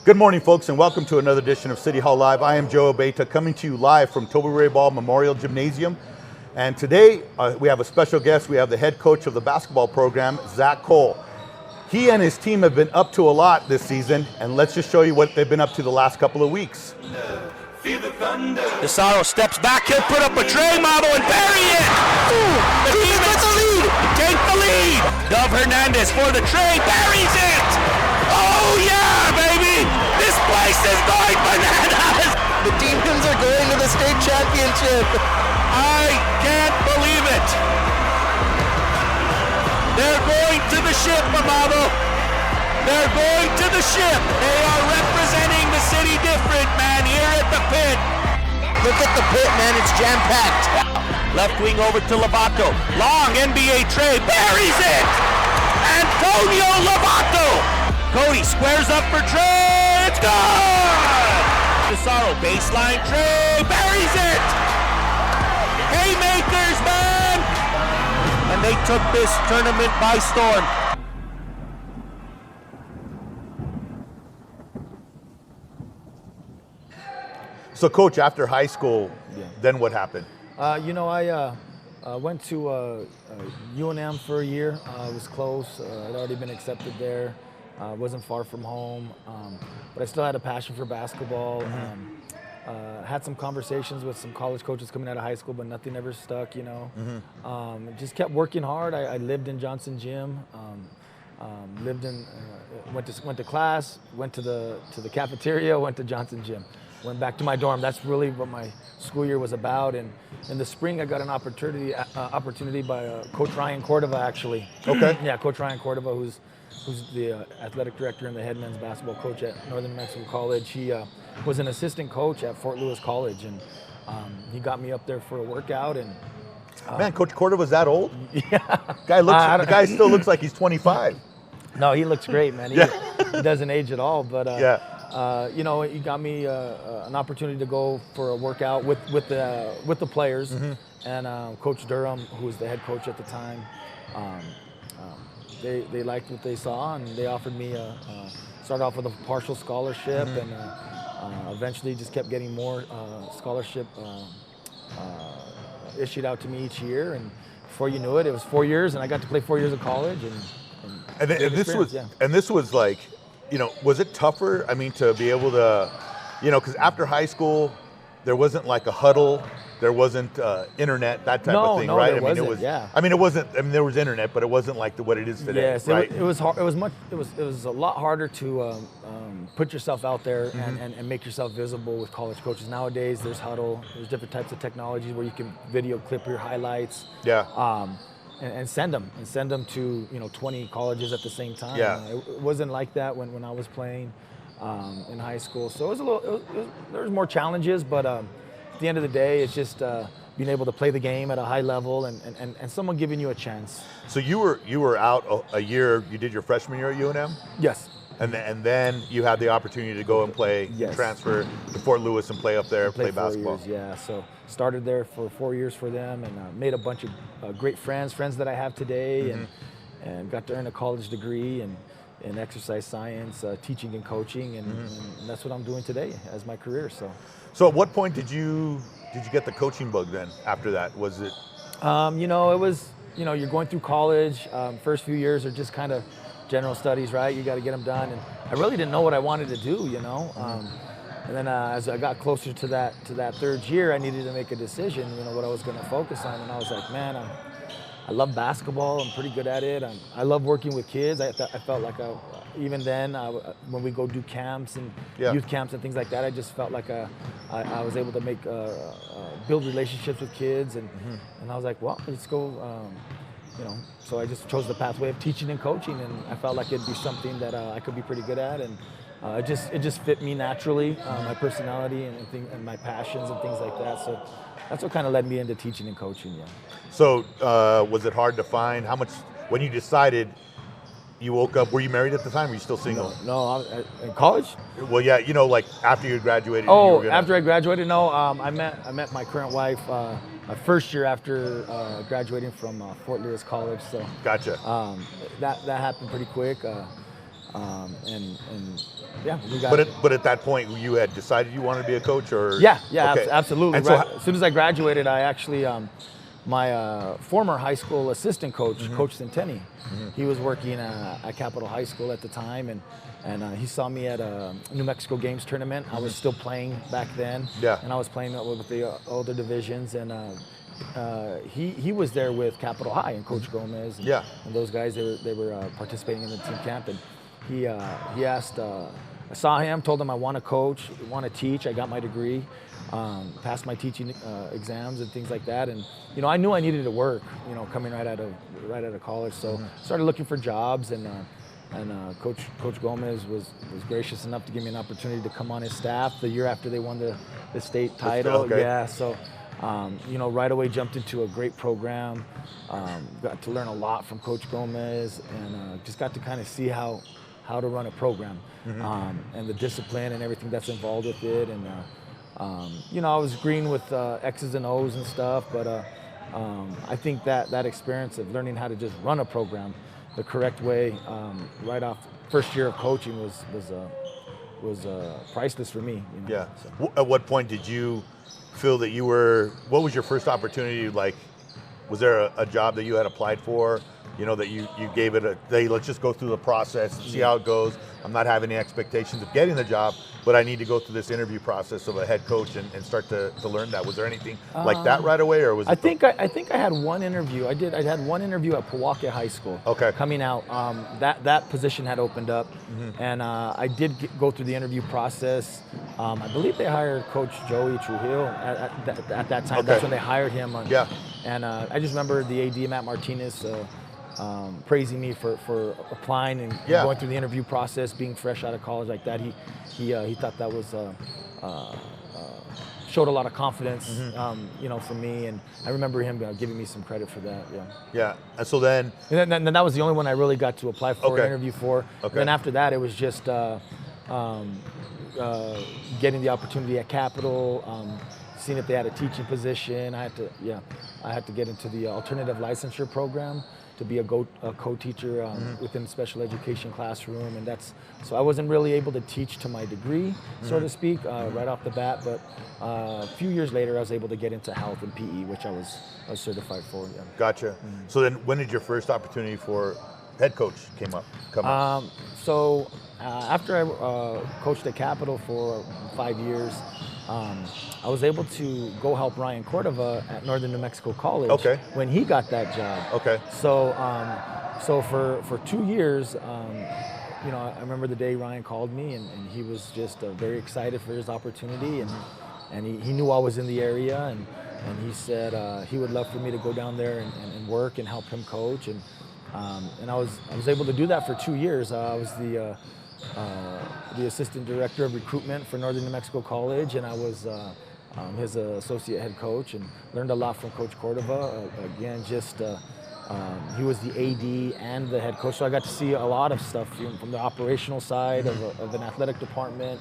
Good morning, folks, and welcome to another edition of City Hall Live. I am Joe Abeyta, coming to you live from Toby Ray Ball Memorial Gymnasium. And today we have a special guest. We have the head coach of the basketball program, Zack Cole. He and his team have been up to a lot this season, and let's just show you what they've been up to the last couple of weeks. DeSaro steps back, he'll put up a tray model and bury it! Ooh, the defense the lead! Take the lead! Dove Hernandez for the tray, buries it! Oh yeah, baby! This place is going bananas! The Demons are going to the state championship! I can't believe it! They're going to the ship, Amado! They're going to the ship! They are representing the city different, man, here at the pit! Look at the pit, man, it's jam-packed! Left wing over to Lovato. Long NBA tray, buries it! Antonio Lovato! Cody squares up for Trey, it's good! DeSaro baseline Trey, buries it! Haymakers, man! And they took this tournament by storm. So, Coach, after high school, then what happened? I went to UNM for a year. I was close. I'd already been accepted there. Wasn't far from home, but I still had a passion for basketball. Had some conversations with some college coaches coming out of high school, but nothing ever stuck, you know. Just kept working hard. I lived in Johnson Gym. Went to class, went to the cafeteria, went to Johnson Gym. Went back to my dorm. That's really what my school year was about. And in the spring, I got an opportunity by Coach Ryan Cordova, actually. Okay. Yeah, Coach Ryan Cordova, who's the athletic director and the head men's basketball coach at Northern Mexico College. He was an assistant coach at Fort Lewis College, and he got me up there for a workout. And Man, Coach Cordova's that old? yeah, The guy still looks like he's 25. No, he looks great, man. He doesn't age at all. But he got me an opportunity to go for a workout with the players, and Coach Durham, who was the head coach at the time. They liked what they saw, and they offered me started off with a partial scholarship, and eventually just kept getting more scholarship issued out to me each year. And before you knew it, it was 4 years, and I got to play 4 years of college. And this was like, was it tougher? I mean, to be able to, because after high school, there wasn't like a huddle, there wasn't internet, that type of thing, right? There wasn't. There was internet, but it wasn't like what it is today. Yes, right? it was hard. It was a lot harder to put yourself out there and make yourself visible with college coaches. Nowadays, there's huddle, there's different types of technologies where you can video clip your highlights. Yeah. And send them to 20 colleges at the same time. Yeah. It wasn't like that when I was playing in high school. So there was more challenges, but at the end of the day, it's just being able to play the game at a high level and someone giving you a chance. So you were out a year. You did your freshman year at UNM. Yes. And then you had the opportunity to go and play, transfer to Fort Lewis and play up there, play basketball. 4 years, yeah. So started there for 4 years for them, and made a bunch of great friends that I have today, and got to earn a college degree in exercise science, teaching and coaching, and that's what I'm doing today as my career. So at what point did you get the coaching bug then? After that, was it? It was you're going through college. First few years are just kind of general studies, right? You got to get them done, and I really didn't know what I wanted to do, and then as I got closer to that third year, I needed to make a decision, what I was going to focus on, and I was like, man, I love basketball. I'm pretty good at it. I love working with kids. I felt like even then, when we go do camps and youth camps and things like that, I just felt like I was able to build relationships with kids, and I was like, well, let's go. So I just chose the pathway of teaching and coaching, and I felt like it'd be something that I could be pretty good at, and it just fit me naturally, my personality and my passions and things like that. So that's what kind of led me into teaching and coaching. Yeah. So was it hard to find how much when you decided? You woke up. Were you married at the time? Or were you still single? No, in college. Well, yeah, like after you graduated. After I graduated, no. I met my current wife my first year after graduating from Fort Lewis College. So gotcha. That happened pretty quick. and yeah, we got. But at that point, you had decided you wanted to be a coach, or Yeah, okay. absolutely. And so As soon as I graduated, I actually, my former high school assistant coach, Coach Centeni, he was working at Capitol High School at the time, and he saw me at a New Mexico Games tournament. I was still playing back then, Yeah. and I was playing with the older divisions, and he was there with Capitol High and Coach Gomez, and, Yeah. and those guys. They were participating in the team camp, and he asked. I saw him, told him I want to coach, want to teach. I got my degree, passed my teaching exams and things like that, and I knew I needed to work. Coming right out of college, so started looking for jobs, and Coach Gomez was gracious enough to give me an opportunity to come on his staff the year after they won the state title. Okay. Yeah, so right away jumped into a great program. Got to learn a lot from Coach Gomez, and just got to kind of see how to run a program, and the discipline and everything that's involved with it. And I was green with X's and O's and stuff, but I think that experience of learning how to just run a program the correct way right off first year of coaching was priceless for me. Yeah. So. At what point did you feel that what was your first opportunity? Like, was there a job that you had applied for, that you gave it let's just go through the process and see how it goes. I'm not having any expectations of getting the job, but I need to go through this interview process of a head coach and start to learn that. Was there anything like that right away, or was it? I think I had one interview. I had one interview at Pewaukee High School. Okay. Coming out, that position had opened up, and I did go through the interview process. I believe they hired Coach Joey Trujillo at that time. Okay. That's when they hired him. Yeah. And I just remember the AD, Matt Martinez, praising me for applying and going through the interview process, being fresh out of college like that. He thought that was showed a lot of confidence, for me, and I remember him giving me some credit for that. Yeah. Yeah. And so then. And then that was the only one I really got to apply for an interview for. Okay. Then after that, it was just getting the opportunity at Capitol. Seeing if they had a teaching position. I had to get into the alternative licensure program to be a co-teacher within the special education classroom, and so I wasn't really able to teach to my degree, so to speak, right off the bat. But a few years later, I was able to get into health and PE, which I was certified for. Yeah. Gotcha. So then, when did your first opportunity for head coach come up? So after I coached at Capitol for 5 years, I was able to go help Ryan Cordova at Northern New Mexico College when he got that job. Okay. So for 2 years, I remember the day Ryan called me, and he was just very excited for his opportunity, and he knew I was in the area, and he said he would love for me to go down there and work and help him coach, and I was able to do that for 2 years. I was the assistant director of recruitment for Northern New Mexico College, and I was his associate head coach, and learned a lot from Coach Cordova. Again, just he was the AD and the head coach, so I got to see a lot of stuff from the operational side of an athletic department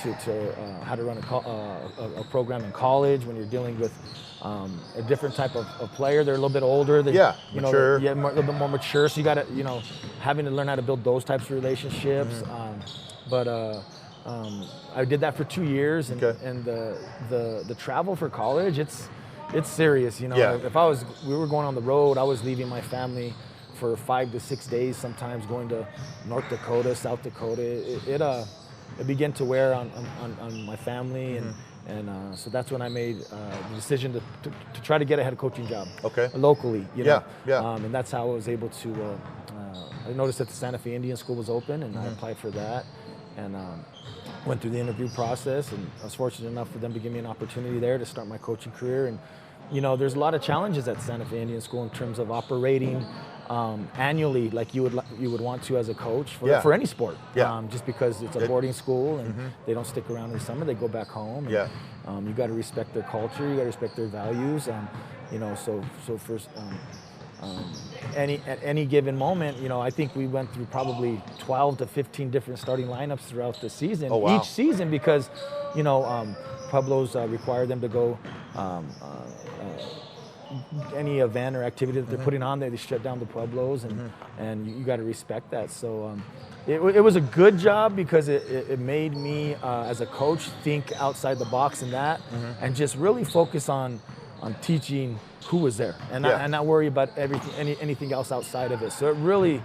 to how to run a program in college when you're dealing with a different type of player. They're a little bit older. Mature. A little bit more mature. So you got to, having to learn how to build those types of relationships. But I did that for 2 years, and the travel for college, it's serious. If we were going on the road, I was leaving my family for 5 to 6 days, sometimes going to North Dakota, South Dakota. It began to wear on my family, and so that's when I made the decision to try to get a head coaching job locally. And that's how I was able to. I noticed that the Santa Fe Indian School was open, and I applied for that, and went through the interview process, and I was fortunate enough for them to give me an opportunity there to start my coaching career. And there's a lot of challenges at Santa Fe Indian School in terms of operating annually like you would want to as a coach for any sport. Just because it's a boarding school, and they don't stick around in the summer, they go back home. And, you got to respect their culture, you got to respect their values. So for at any given moment, I think we went through probably 12 to 15 different starting lineups throughout the season. Oh, wow. Each season, because Pueblos require them to go any event or activity that they're putting on there, they shut down the Pueblos, and you got to respect that. So it was a good job because it made me as a coach think outside the box in that, and just really focus on teaching who was there, and not worry about anything else outside of it. So it really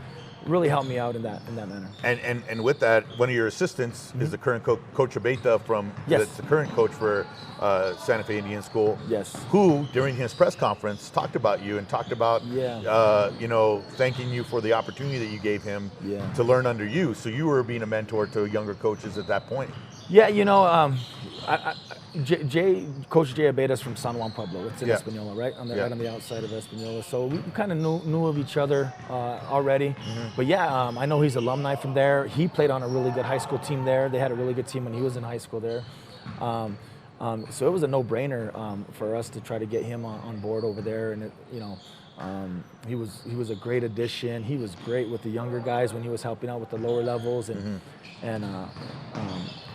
helped me out in that manner. And with that, one of your assistants is the current Coach Abeta that's the current coach for Santa Fe Indian School. Yes. Who, during his press conference, talked about you and talked about, thanking you for the opportunity that you gave him to learn under you. So you were being a mentor to younger coaches at that point. Yeah, Coach Jay Abeta's from San Juan Pueblo. It's in Espanola, right? Right on the outside of Espanola. So we kind of knew of each other already. But I know he's alumni from there. He played on a really good high school team there. They had a really good team when he was in high school there. So it was a no-brainer for us to try to get him on board over there. And he was a great addition. He was great with the younger guys when he was helping out with the lower levels, and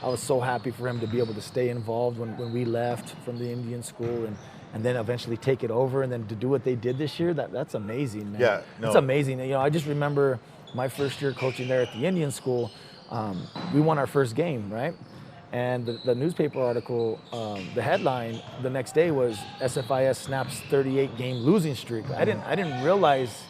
I was so happy for him to be able to stay involved when we left from the Indian school, and then eventually take it over, and then to do what they did this year. That's amazing, man. Yeah, no. It's amazing. I just remember my first year coaching there at the Indian school. We won our first game, right? And the newspaper article, the headline the next day was SFIS snaps 38-game losing streak. I didn't realize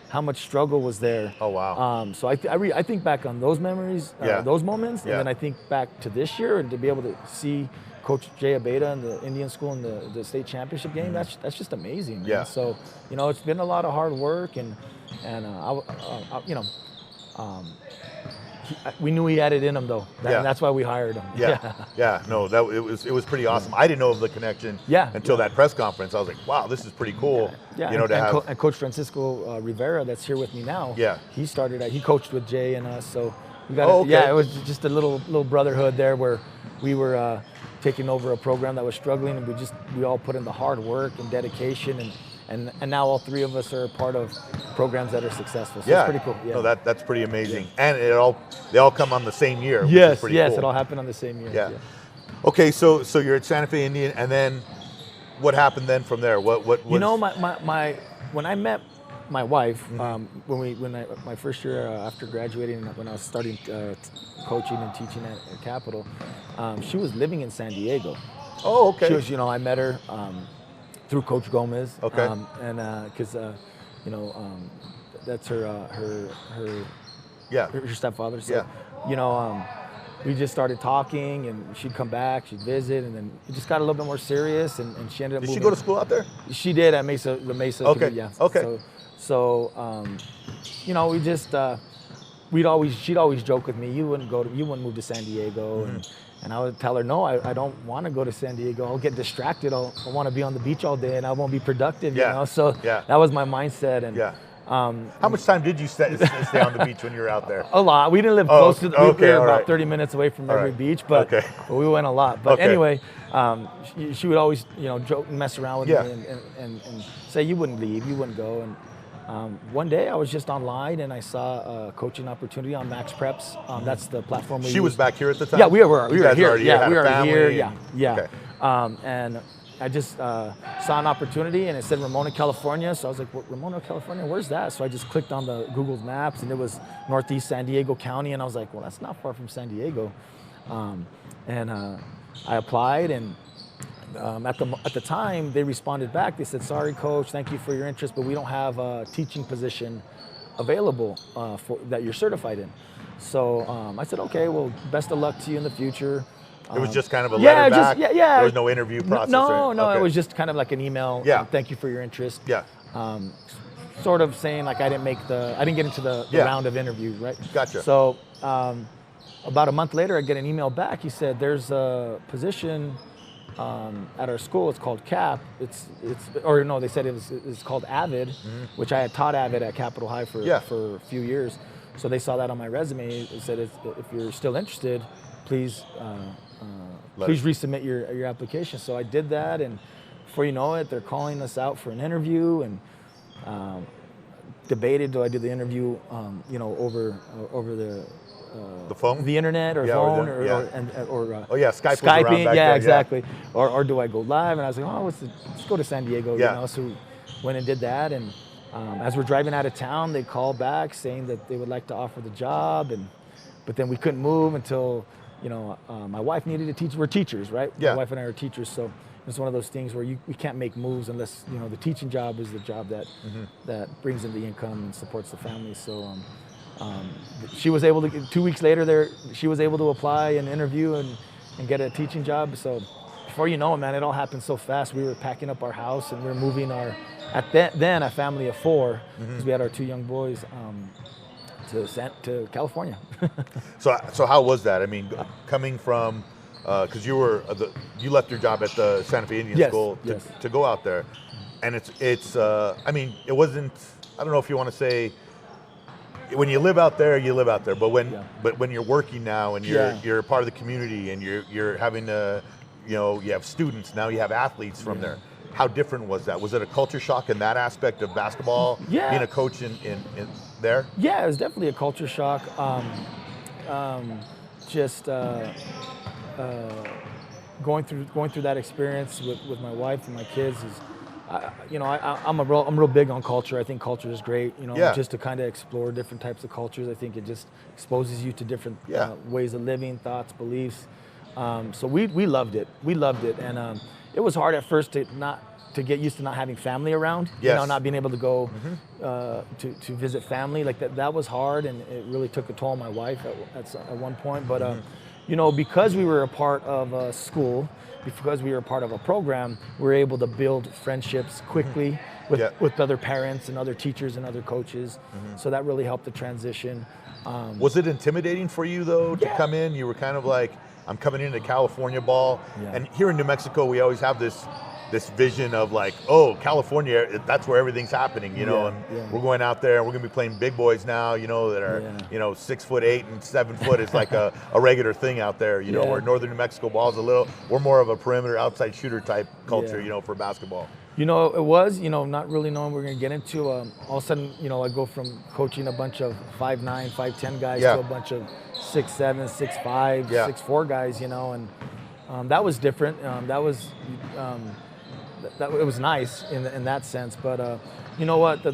how much struggle was there. Oh, wow. So I think back on those memories, those moments, and then I think back to this year, and to be able to see Coach Jay Abeta in the Indian school in the state championship game, that's just amazing. Man. Yeah. So it's been a lot of hard work, and we knew he had it in him, though. And that's why we hired him. No, it was pretty awesome. I didn't know of the connection until that press conference. I was like, wow, this is pretty cool. And Coach Francisco Rivera, that's here with me now. He coached with Jay and us, so we got it was just a little brotherhood there where we were taking over a program that was struggling, and we all put in the hard work and dedication, and now all three of us are part of programs that are successful. So it's pretty cool. No, that's pretty amazing. And they all come on the same year. Yes, cool. It all happened on the same year. Okay, so you're at Santa Fe Indian, and then what happened then from there? What was... when I met my wife, my first year after graduating, when I was starting coaching and teaching at Capital, she was living in San Diego. Oh, okay. She was, I met her through Coach Gomez. Okay. And because that's her stepfather. So, we just started talking, and she'd come back, she'd visit, and then it just got a little bit more serious, and she ended up moving. Did she go to school out there? She did at the Mesa. Okay. Yeah. Okay. So we just she'd always joke with me, you wouldn't move to San Diego, and I would tell her, no, I don't want to go to San Diego. I'll get distracted. I want to be on the beach all day, and I won't be productive. So that was my mindset. And how much time did you stay on the beach when you were out there? A lot. We didn't live close to we were about 30 minutes away from every beach, but we went a lot. But anyway, she would always joke and mess around with me and say, you wouldn't leave, you wouldn't go. And one day I was just online, and I saw a coaching opportunity on Max Preps. That's the platform we She was back here at the time? Yeah, we were here. Yeah, we were here. Yeah. And I just saw an opportunity, and it said Ramona, California. So I was like, Ramona, California, where's that? So I just clicked on the Google Maps, and it was Northeast San Diego County. And I was like, well, that's not far from San Diego. And I applied, and at the time, they responded back. They said, sorry, Coach, thank you for your interest, but we don't have a teaching position available that you're certified in. So I said, okay, well, best of luck to you in the future. It was just kind of a letter back? There was no interview process? No, it was just kind of like an email. Thank you for your interest. Sort of saying like I didn't get into the round of interviews, right? Gotcha. So about a month later, I get an email back. He said, there's a position at our school. It's called CAP. They said it's called AVID, which I had taught AVID at Capitol High for a few years. So they saw that on my resume. They said, if you're still interested, please resubmit your application. So I did that, and before you know it, they're calling us out for an interview, and debated, do I do the interview over the phone, the internet, or phone, Skyping. Skyping, exactly. Or do I go live? And I was like, let's go to San Diego. So went and did that. And as we're driving out of town, they called back saying that they would like to offer the job, but then we couldn't move until, my wife needed to teach. We're teachers, right? Yeah. My wife and I are teachers, so it's one of those things where we can't make moves unless, the teaching job is the job that that brings in the income and supports the family. So she was able to, 2 weeks later, she was able to apply and interview and get a teaching job. So before you know it, man, it all happened so fast. We were packing up our house and we were moving then a family of 4, because we had our 2 young boys, to California. So how was that? I mean, coming from, because you left your job at the Santa Fe Indian School to go out there, and it's I mean, it wasn't, I don't know if you want to say, when you live out there, you live out there, but when you're working now and you're a part of the community and you're having to, you have students, now you have athletes from there. How different was that? Was it a culture shock in that aspect of basketball, being a coach in there? Yeah, it was definitely a culture shock. Going through that experience with my wife and my kids is, I'm real big on culture. I think culture is great. Just to kind of explore different types of cultures. I think it just exposes you to different ways of living, thoughts, beliefs. So we loved it. We loved it, and it was hard at first to get used to not having family around. Not being able to go to visit family like that. That was hard, and it really took a toll on my wife at one point. But because we were a part of a school, because we were a part of a program, we were able to build friendships quickly with other parents and other teachers and other coaches. So that really helped the transition. Was it intimidating for you though to come in? You were kind of like, I'm coming into California ball, and here in New Mexico we always have this vision of like, oh, California, that's where everything's happening, and we're going out there and we're gonna be playing big boys now, that are 6'8" and 7 foot is like a regular thing out there, where Northern New Mexico ball is we're more of a perimeter outside shooter type culture, for basketball. It was, not really knowing we're going to get into, all of a sudden, I go from coaching a bunch of 5'9", 5'10" guys to a bunch of 6'7", 6'5", 6'4" guys, and that was different. It was nice in that sense, but you know what?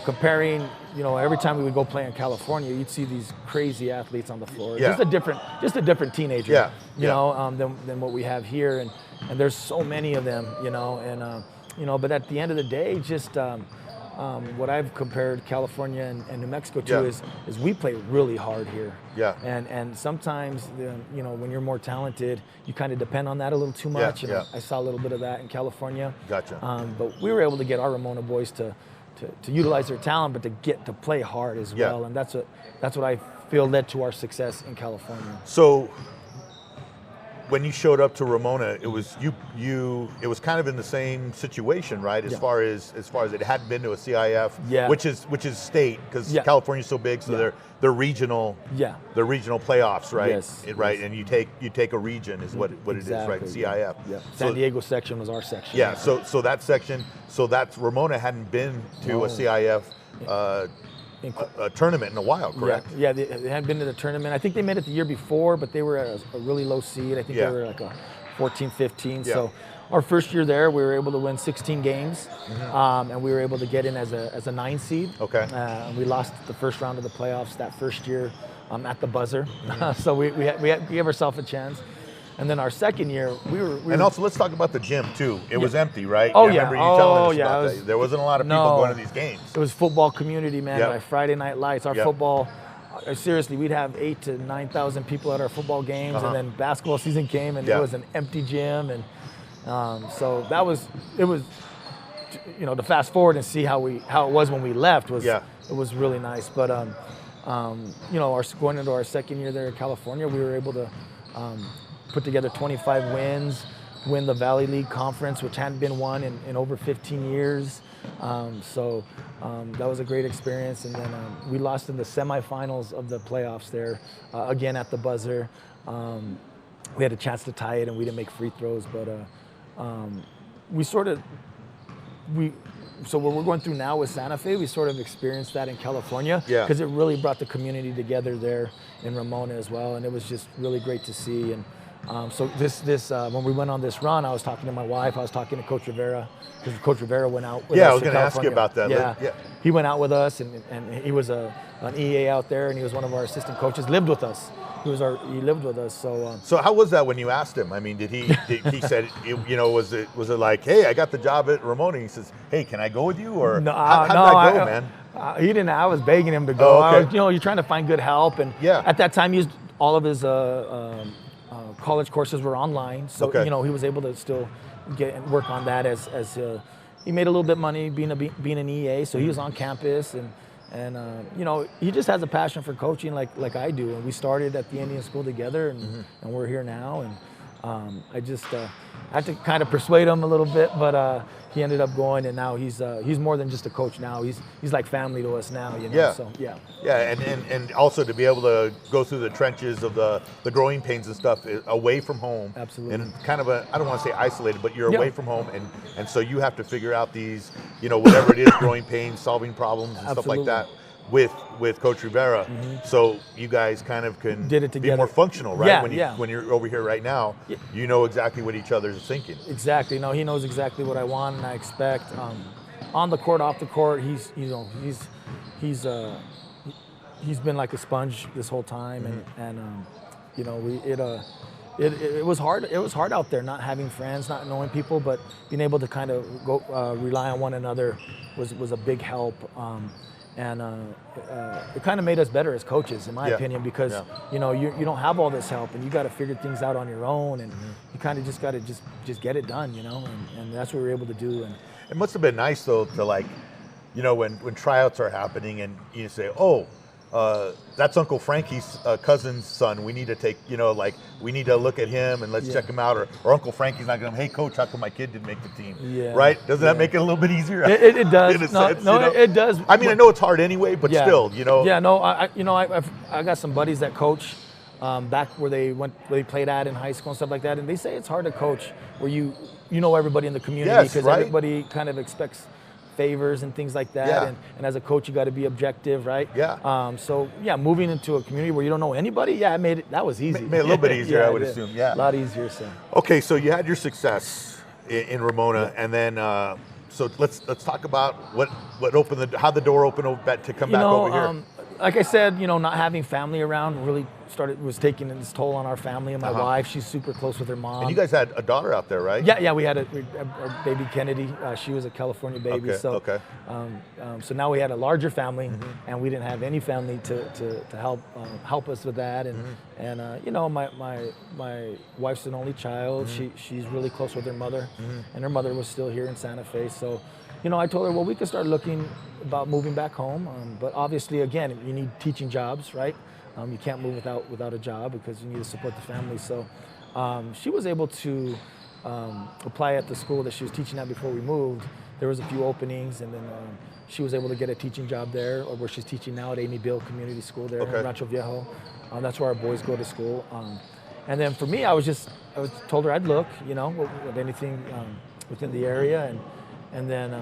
Comparing, every time we would go play in California, you'd see these crazy athletes on the floor. Just a different teenager, than what we have here, and there's so many of them, but at the end of the day, just what I've compared California and New Mexico to is we play really hard here. And sometimes, when you're more talented, you kind of depend on that a little too much. And I saw a little bit of that in California. Gotcha. But we were able to get our Ramona boys to utilize their talent, but to get to play hard as well. And that's what I feel led to our success in California. So when you showed up to Ramona, it was it was kind of in the same situation, right? As far as it hadn't been to a CIF, which is state, because California's so big, so they're regional. They're regional playoffs, right? Right. And you take a region is what it is, right? CIF. San Diego section was our section. So that section, Ramona hadn't been to a CIF a tournament in a while, correct? Yeah, they hadn't been to the tournament. I think they made it the year before, but they were at a really low seed. I think they were like a 14, 15. So our first year there, we were able to win 16 games, and we were able to get in as a 9 seed. We lost the first round of the playoffs that first year at the buzzer. So we gave ourselves a chance. And then our second year, we were. And also, let's talk about the gym too. It was empty, right? Oh, I remember you telling us about that. There wasn't a lot of people going to these games. It was football community, man. Like Friday night lights, our football. Seriously, we'd have 8,000 to 9,000 people at our football games, and then basketball season came, and it was an empty gym, and so it was, to fast forward and see how it was when we left was it was really nice. But going into our second year there in California, we were able to put together 25 wins, win the Valley League Conference, which hadn't been won in over 15 years. So that was a great experience. And then we lost in the semifinals of the playoffs there, again at the buzzer. We had a chance to tie it, and we didn't make free throws. But so what we're going through now with Santa Fe, we sort of experienced that in California, because it really brought the community together there in Ramona as well. And it was just really great to see. And So this when we went on this run, I was talking to my wife. I was talking to Coach Rivera because Coach Rivera went out with us. Yeah, I was going to ask you about that. Yeah. He went out with us, and he was an EA out there, and he was one of our assistant coaches. Lived with us. He lived with us. So how was that when you asked him? I mean, he said, was it like, hey, I got the job at Ramona? He says, hey, can I go with you? Or no, how did that go, man? He didn't. I was begging him to go. Oh, okay. You're trying to find good help, and at that time, all of his college courses were online. So he was able to still get and work on that as he made a little bit of money being an EA. So he was on campus and he just has a passion for coaching like I do. And we started at the Indian School together, and we're here now. And I had to kind of persuade him a little bit, but he ended up going, and now he's more than just a coach now. He's like family to us now. Yeah. So and also to be able to go through the trenches of the growing pains and stuff away from home. Absolutely. And kind of I don't want to say isolated, but you're away from home, and so you have to figure out these, whatever it is, growing pains, solving problems and stuff like that with Coach Rivera. So you guys kind of can Did it be together. more functional, right? Yeah, When you're over here right now, you know exactly what each other's thinking. Exactly. No, he knows exactly what I want and I expect. On the court, off the court, he's been like a sponge this whole time, it was hard. It was hard out there, not having friends, not knowing people, but being able to kind of go rely on one another was a big help. It kind of made us better as coaches, in my opinion, because you don't have all this help, and you got to figure things out on your own, and you kind of just got to just get it done, and that's what we were able to do. And it must have been nice though to when tryouts are happening, and you say, that's Uncle Frankie's cousin's son. We need to take, we need to look at him and let's check him out. Or Uncle Frankie's not going to, hey, coach, how come my kid didn't make the team? Yeah. Right? Doesn't that make it a little bit eeasier? It does. In a sense, it does. I mean, I know it's hard anyway, but still, Yeah, no, I got some buddies that coach back where they played at in high school and stuff like that, and they say it's hard to coach where you know everybody in the community because everybody kind of expects favors and things like that, and as a coach you got to be objective, right? Moving into a community where you don't know anybody, that was easy. Made it a little bit easier, I would assume. A lot easier. So okay, so you had your success in Ramona, and then so let's talk about what opened how the door opened to come back over here. Like I said, not having family around really was taking its toll on our family and my wife. She's super close with her mom. And you guys had a daughter out there, right? Yeah, we had a baby Kennedy. She was a California baby. So now we had a larger family, and we didn't have any family to help us with that. And my wife's an only child. She's really close with her mother, and her mother was still here in Santa Fe. So, I told her, well, we could start looking about moving back home. But obviously, again, you need teaching jobs, right? You can't move without a job because you need to support the family. So she was able to apply at the school that she was teaching at before we moved. There was a few openings, and then she was able to get a teaching job there, or where she's teaching now at Amy Bill Community School there in Rancho Viejo. That's where our boys go to school. And then for me, I was told her I'd look, with anything within the area, and then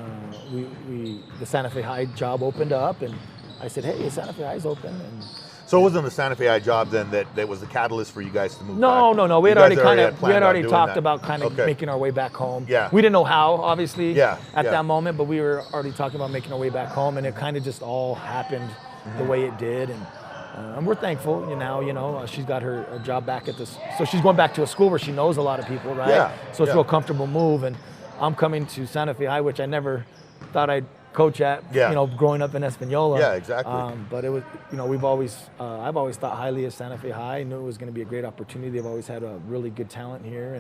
the Santa Fe High job opened up, and I said, hey, Santa Fe High's open. And so it wasn't the Santa Fe High job then that was the catalyst for you guys to move back? No. We had already talked about kind of making our way back home. Yeah. We didn't know how, obviously, at that moment, but we were already talking about making our way back home, and it kind of just all happened the way it did. And we're thankful now, she's got her job back at this. So she's going back to a school where she knows a lot of people, right? Yeah. So it's a real comfortable move. And I'm coming to Santa Fe High, which I never thought I'd coach at, growing up in Espanola. Yeah, exactly. But it was, I've always thought highly of Santa Fe High. I knew it was going to be a great opportunity. They've always had a really good talent here,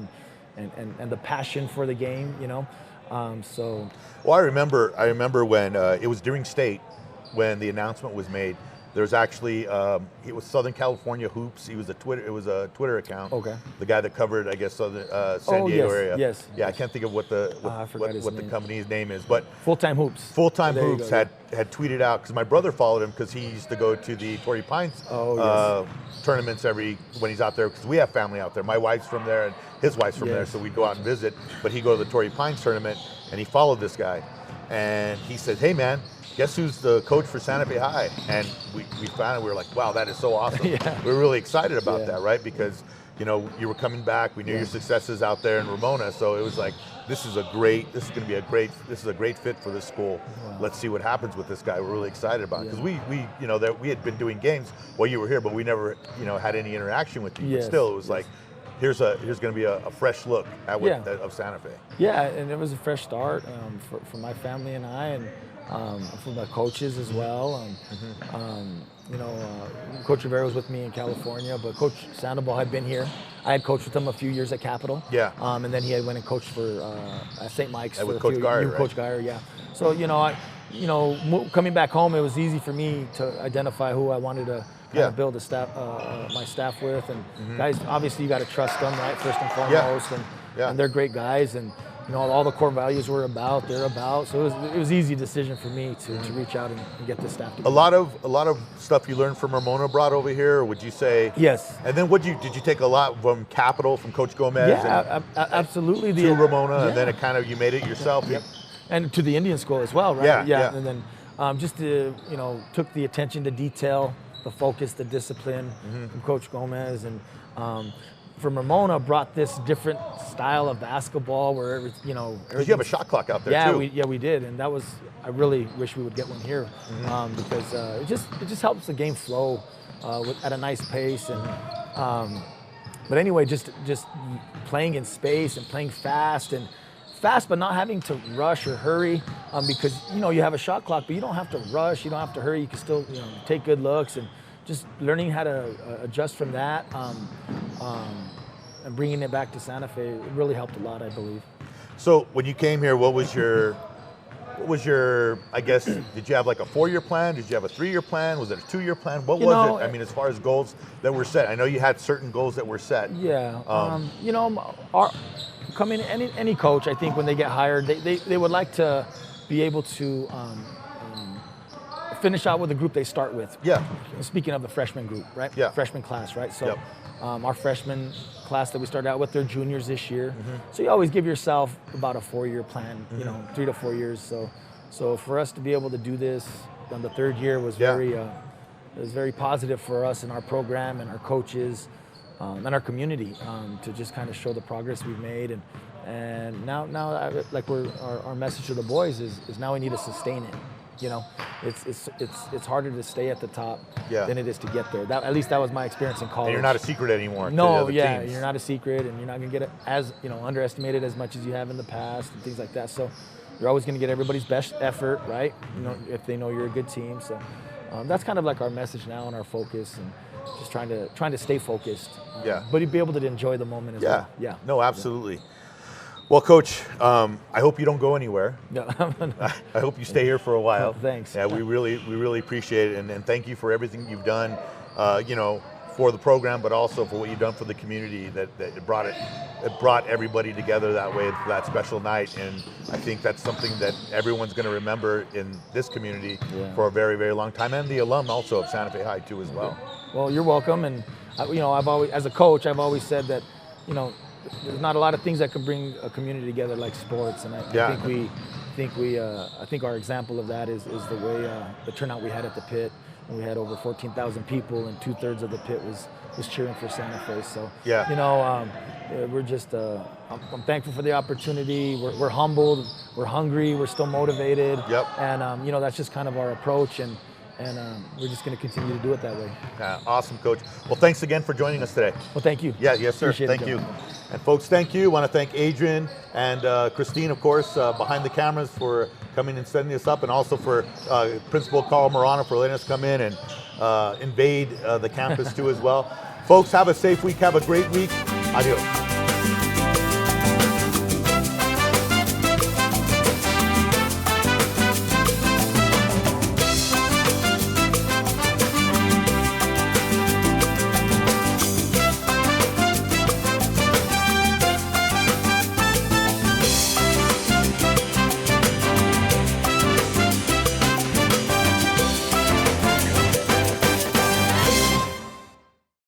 and the passion for the game, So. Well, I remember when it was during state when the announcement was made. There was actually it was Southern California Hoops. It was a Twitter account. Okay. The guy that covered, I guess, San Diego area. Yes. Yeah, I can't think of what the company's name is, but Full-Time Hoops. Full-Time Hoops had tweeted out, because my brother followed him because he used to go to the Torrey Pines tournaments when he's out there, because we have family out there. My wife's from there and his wife's from there, so we'd go out and visit. But he'd go to the Torrey Pines tournament, and he followed this guy, and he said, "Hey man, guess who's the coach for Santa Fe High?" And we found it. We were like, wow, that is so awesome. We were really excited about that, right? Because you know, you were coming back. We knew your successes out there in Ramona, so it was like, this is a great fit for this school. Wow. Let's see what happens with this guy. We're really excited about it because we you know, that we had been doing games while you were here, but we never, you know, had any interaction with you. Yes. But still, it was like, here's going to be a fresh look at of Santa Fe. Yeah, and it was a fresh start for my family and I, and for my coaches as well. You know, Coach Rivera was with me in California, but Coach Sandoval had been here. I had coached with him a few years at Capitol. Yeah. And then he had went and coached for at St. Mike's with for Coach Geyer, right? Coach Geyer, yeah. So coming back home, it was easy for me to identify who I wanted to kind of build my staff with, and guys. Obviously, you got to trust them, right? First and foremost, and they're great guys, and you know, all the core values they're about. So it was easy decision for me to reach out and get this staff together. A lot of stuff you learned from Ramona brought over here, or would you say? Yes. And then did you take a lot from Capitol, from Coach Gomez? Yeah, absolutely. To Ramona, and then you made it yourself. Yep. And to the Indian school as well, right? Yeah. And then just to, you know, took the attention to detail, the focus, the discipline from Coach Gomez, and from Ramona brought this different style of basketball where you know. Because you have a shot clock out there too. We did, and that was. I really wish we would get one here because it just helps the game flow at a nice pace, and but anyway, just playing in space and playing fast but not having to rush or hurry because you know you have a shot clock, but you don't have to rush, you don't have to hurry, you can still, you know, take good looks, and just learning how to adjust from that and bringing it back to Santa Fe, it really helped a lot, I believe. So when you came here, what was your, I guess, did you have like a 4-year plan? Did you have a 3-year plan? Was it a 2-year plan? What was it? I mean, as far as goals that were set, I know you had certain goals that were set. Yeah, you know, any coach, I think when they get hired, they would like to be able to finish out with the group they start with. Yeah. Speaking of the freshman group, right? Yeah. Freshman class, right? So our freshman class that we started out with, they're juniors this year. So you always give yourself about a 4-year plan, you know, 3 to 4 years. So for us to be able to do this on the 3rd year was very positive for us and our program and our coaches and our community to just kind of show the progress we've made. And now like our message to the boys is now we need to sustain it. You know, it's harder to stay at the top than it is to get there. At least that was my experience in college. And you're not a secret anymore. No, teams. You're not a secret, and you're not gonna get it as, you know, underestimated as much as you have in the past and things like that. So you're always gonna get everybody's best effort, right? You know, if they know you're a good team. So that's kind of like our message now and our focus, and just trying to stay focused. But be able to enjoy the moment as well. Yeah. No, absolutely. Well, Coach, I hope you don't go anywhere. No. I hope you stay here for a while. Thanks. Yeah, we really appreciate it, and thank you for everything you've done, you know, for the program, but also for what you've done for the community. That it brought everybody together that way for that special night, and I think that's something that everyone's going to remember in this community for a very, very long time, and the alum also of Santa Fe High too as well. Well, you're welcome, and you know, I've always, as a coach, I've always said that, you know, there's not a lot of things that can bring a community together like sports, and I think our example of that is the way the turnout we had at the pit. And we had over 14,000 people, and 2/3 of the pit was cheering for Santa Fe. So you know, we're just I'm thankful for the opportunity. We're humbled, we're hungry, we're still motivated. And you know, that's just kind of our approach, and we're just going to continue to do it that way. Awesome, Coach. Well, thanks again for joining us today. Well, thank you. Yes, sir. Appreciate thank you. And folks, thank you. I want to thank Adrian and Christine, of course, behind the cameras for coming and setting this up, and also for Principal Carl Morano for letting us come in and invade the campus too as well. Folks, have a safe week. Have a great week. Adios.